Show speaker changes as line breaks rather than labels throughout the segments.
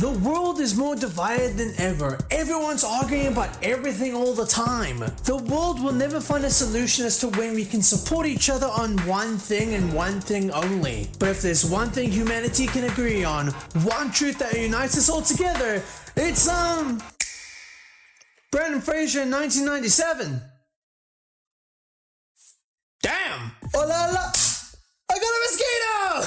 The world is more divided than ever. Everyone's arguing about everything all the time. The world will never find a solution as to when we can support each other on one thing and one thing only. But if there's one thing humanity can agree on, one truth that unites us all together, it's Brendan Fraser in 1997. Damn! Oh la la! I got a mosquito!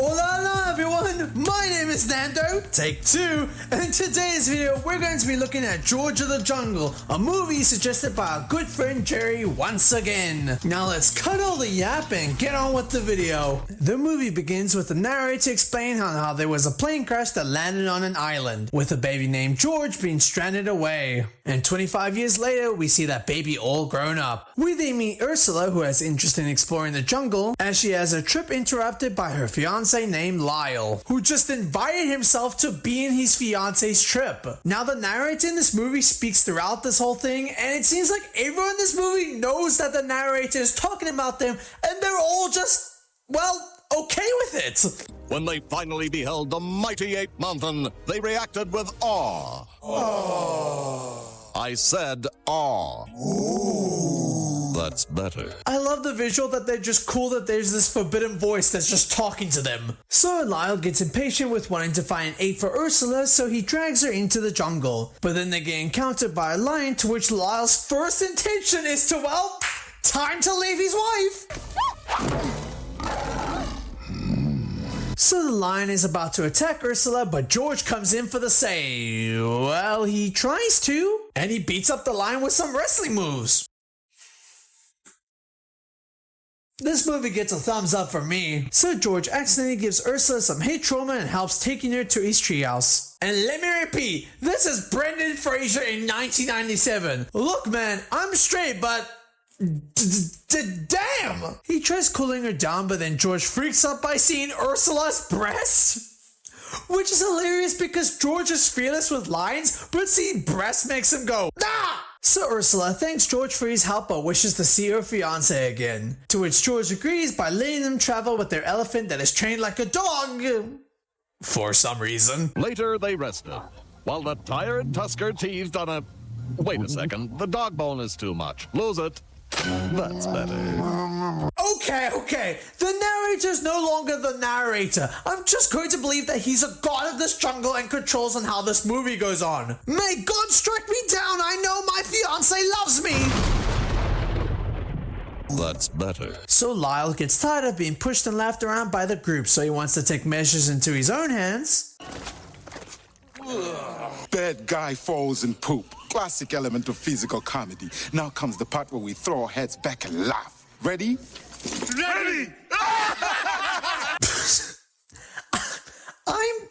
Oh la la everyone, my name is Nando, take 2, and in today's video we're going to be looking at George of the Jungle, a movie suggested by our good friend Jerry once again. Now let's cut all the yap and get on with the video. The movie begins with the narrator explaining how there was a plane crash that landed on an island, with a baby named George being stranded away. And 25 years later we see that baby all grown up. We then meet Ursula, who has interest in exploring the jungle, as she has her trip interrupted by her fiance named Lyle, who just invited himself to be in his fiance's trip. Now the narrator in this movie speaks throughout this whole thing, and it seems like everyone in this movie knows that the narrator is talking about them, and they're all just, well, okay with it.
When they finally beheld the mighty ape mountain, they reacted with awe. I said awe. That's better.
I love the visual that they're just cool that there's this forbidden voice that's just talking to them. So Lyle gets impatient with wanting to find an ape for Ursula, so he drags her into the jungle. But then they get encountered by a lion, to which Lyle's first intention is to, well, time to leave his wife. So the lion is about to attack Ursula, but George comes in for the save. Well, he tries to, and he beats up the lion with some wrestling moves. This movie gets a thumbs up from me. So George accidentally gives Ursula some head trauma and helps taking her to his treehouse. And let me repeat, this is Brendan Fraser in 1997. Look man, I'm straight, but damn! He tries cooling her down, but then George freaks out by seeing Ursula's breasts. Which is hilarious because George is fearless with lines, but seeing breasts makes him go, nah! So Ursula thanks George for his help but wishes to see her fiancé again. To which George agrees by letting them travel with their elephant that is trained like a dog. For some reason.
Later they rested, while the tired tusker teased on a... Wait a second, the dog bone is too much. Lose it. That's better.
Okay. The narrator's no longer the narrator. I'm just going to believe that he's a god of this jungle and controls on how this movie goes on. May God strike me down. I know my fiancé loves me.
That's better.
So Lyle gets tired of being pushed and laughed around by the group, so he wants to take measures into his own hands.
Bad guy falls in poop. Classic element of physical comedy. Now comes the part where we throw our heads back and laugh. Ready? Ready!
I'm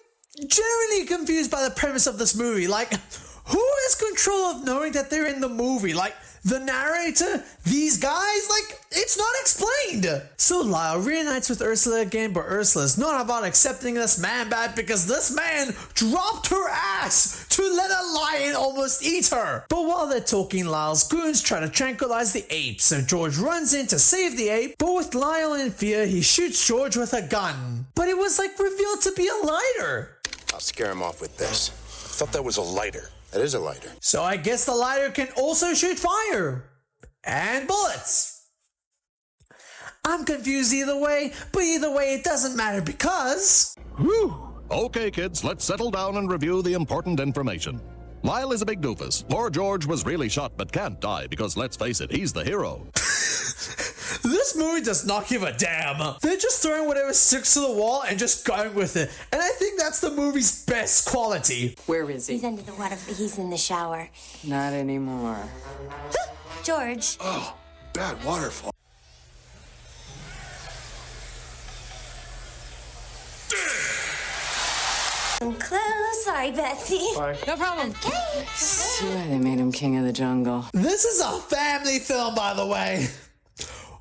generally confused by the premise of this movie. Like, who has control of knowing that they're in the movie? Like, the narrator? These guys? Like, it's not explained. So Lyle reunites with Ursula again, but Ursula's not about accepting this man back because this man dropped her ass to let a lion almost eat her. But while they're talking, Lyle's goons try to tranquilize the ape, so George runs in to save the ape, but with Lyle in fear, he shoots George with a gun. But it was like revealed to be a lighter.
I'll scare him off with this. I thought that was a lighter. That is a lighter.
So I guess the lighter can also shoot fire. And bullets. I'm confused either way, but either way it doesn't matter because...
Whew. Okay kids, let's settle down and review the important information. Lyle is a big doofus. Poor George was really shot but can't die because let's face it, he's the hero.
This movie does not give a damn. They're just throwing whatever sticks to the wall and just going with it. And I think that's the movie's best quality.
Where is he?
He's under the water. He's in the shower.
Not anymore.
George.
Oh, bad waterfall.
I'm close. Sorry, Betsy.
No problem.
Okay.
See why they made him king of the jungle.
This is a family film, by the way.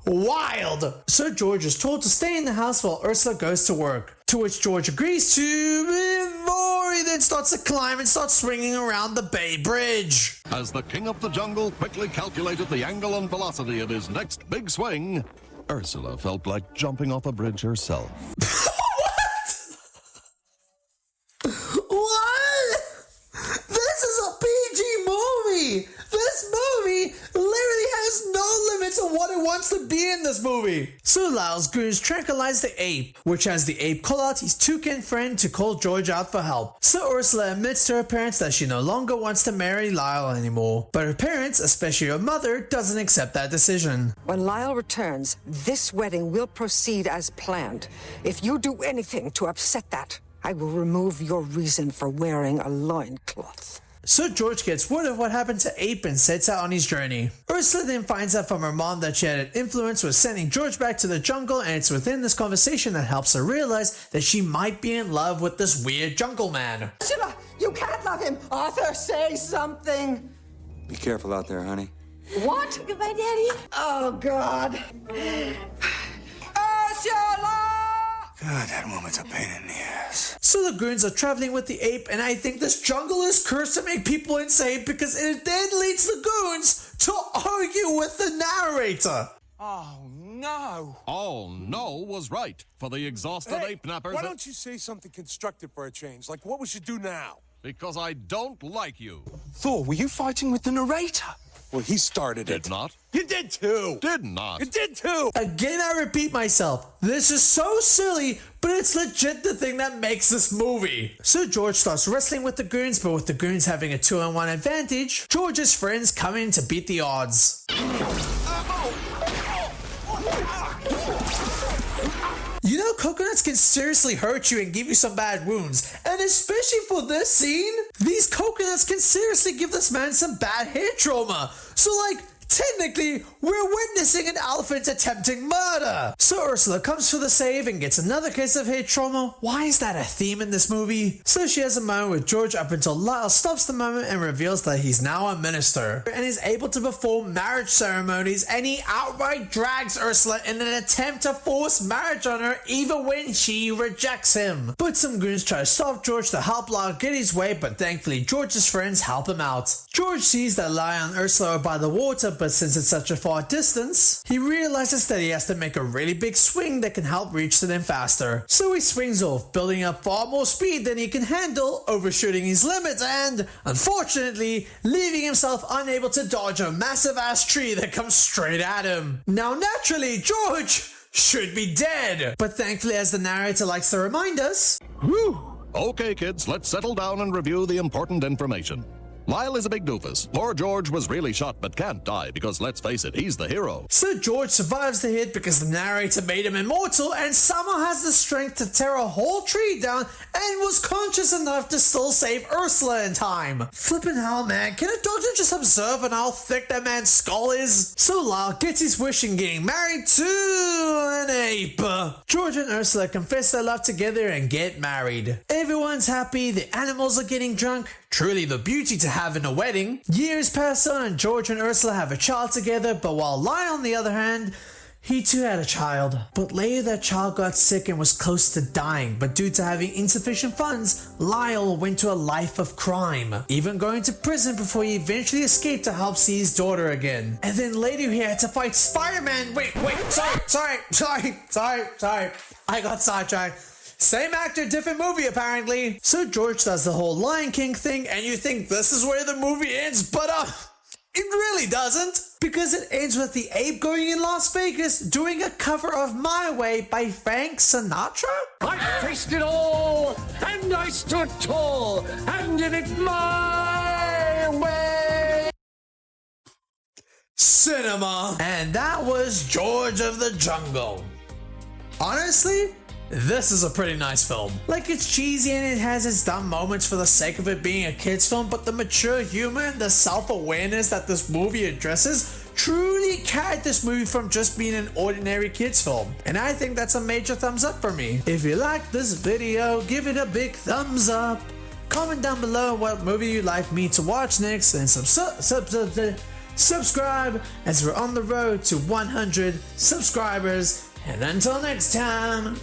Wild. So George is told to stay in the house while Ursula goes to work. To which George agrees to before he then starts to climb and starts swinging around the Bay Bridge.
As the king of the jungle quickly calculated the angle and velocity of his next big swing, Ursula felt like jumping off a bridge herself.
What? wants to be in this movie. So Lyle's goons tranquilize the ape, which has the ape call out his toucan friend to call George out for help. So Ursula admits to her parents that she no longer wants to marry Lyle anymore. But her parents, especially her mother, doesn't accept that decision.
When Lyle returns, this wedding will proceed as planned. If you do anything to upset that, I will remove your reason for wearing a loincloth.
So George gets word of what happened to Ape and sets out on his journey. Ursula then finds out from her mom that she had an influence with sending George back to the jungle, and it's within this conversation that helps her realize that she might be in love with this weird jungle man.
Ursula, you can't love him! Arthur, say something!
Be careful out there, honey.
What?
Goodbye, Daddy.
Oh, God. Ursula!
God, that woman's a pain in the ass.
So the goons are traveling with the ape, and I think this jungle is cursed to make people insane because it then leads the goons to argue with the narrator.
Oh, no.
Oh, no was right for the exhausted
Hey,
ape nappers.
why don't you say something constructive for a change? Like what we should do now?
Because I don't like you.
Thor, were you fighting with the narrator? Well, he started it.
Did not.
You did too.
Did not.
You did too.
Again, I repeat myself. This is so silly, but it's legit the thing that makes this movie. So George starts wrestling with the goons, but with the goons having a 2-on-1 advantage, George's friends come in to beat the odds. You know, coconuts can seriously hurt you and give you some bad wounds. And especially for this scene, these coconuts can seriously give this man some bad head trauma. So like, technically, we're witnessing an elephant attempting murder. So Ursula comes for the save and gets another case of head trauma. Why is that a theme in this movie? So she has a moment with George up until Lyle stops the moment and reveals that he's now a minister and is able to perform marriage ceremonies, and he outright drags Ursula in an attempt to force marriage on her even when she rejects him. But some goons try to stop George to help Lyle get his way, but thankfully George's friends help him out. George sees that Lyle and Ursula are by the water, but since it's such a far distance, he realizes that he has to make a really big swing that can help reach to them faster. So he swings off, building up far more speed than he can handle, overshooting his limits and, unfortunately, leaving himself unable to dodge a massive ass tree that comes straight at him. Now naturally, George should be dead, but thankfully, as the narrator likes to remind us,
Whew. Okay, kids, let's settle down and review the important information. Lyle is a big doofus. Poor George was really shot but can't die because, let's face it, he's the hero.
So George survives the hit because the narrator made him immortal and somehow has the strength to tear a whole tree down and was conscious enough to still save Ursula in time. Flippin' hell, man. Can a doctor just observe on how thick that man's skull is? So Lyle gets his wish in getting married to an ape. George and Ursula confess their love together and get married. Everyone's happy, the animals are getting drunk. Truly the beauty to have in a wedding. Years pass on and George and Ursula have a child together, but while Lyle, on the other hand, he too had a child. But later that child got sick and was close to dying, but due to having insufficient funds, Lyle went to a life of crime, even going to prison before he eventually escaped to help see his daughter again. And then later he had to fight Spider-Man. Wait, sorry. I got sidetracked. Same actor, different movie apparently. So George does the whole Lion King thing, and you think this is where the movie ends, but it really doesn't. Because it ends with the ape going in Las Vegas doing a cover of My Way by Frank Sinatra?
I faced it all, and I stood tall, and did it my way.
Cinema. And that was George of the Jungle. Honestly, this is a pretty nice film. Like, it's cheesy and it has its dumb moments for the sake of it being a kid's film, but the mature humor and the self-awareness that this movie addresses truly carried this movie from just being an ordinary kid's film. And I think that's a major thumbs up for me. If you like this video, give it a big thumbs up. Comment down below what movie you'd like me to watch next, and subscribe as we're on the road to 100 subscribers. And until next time.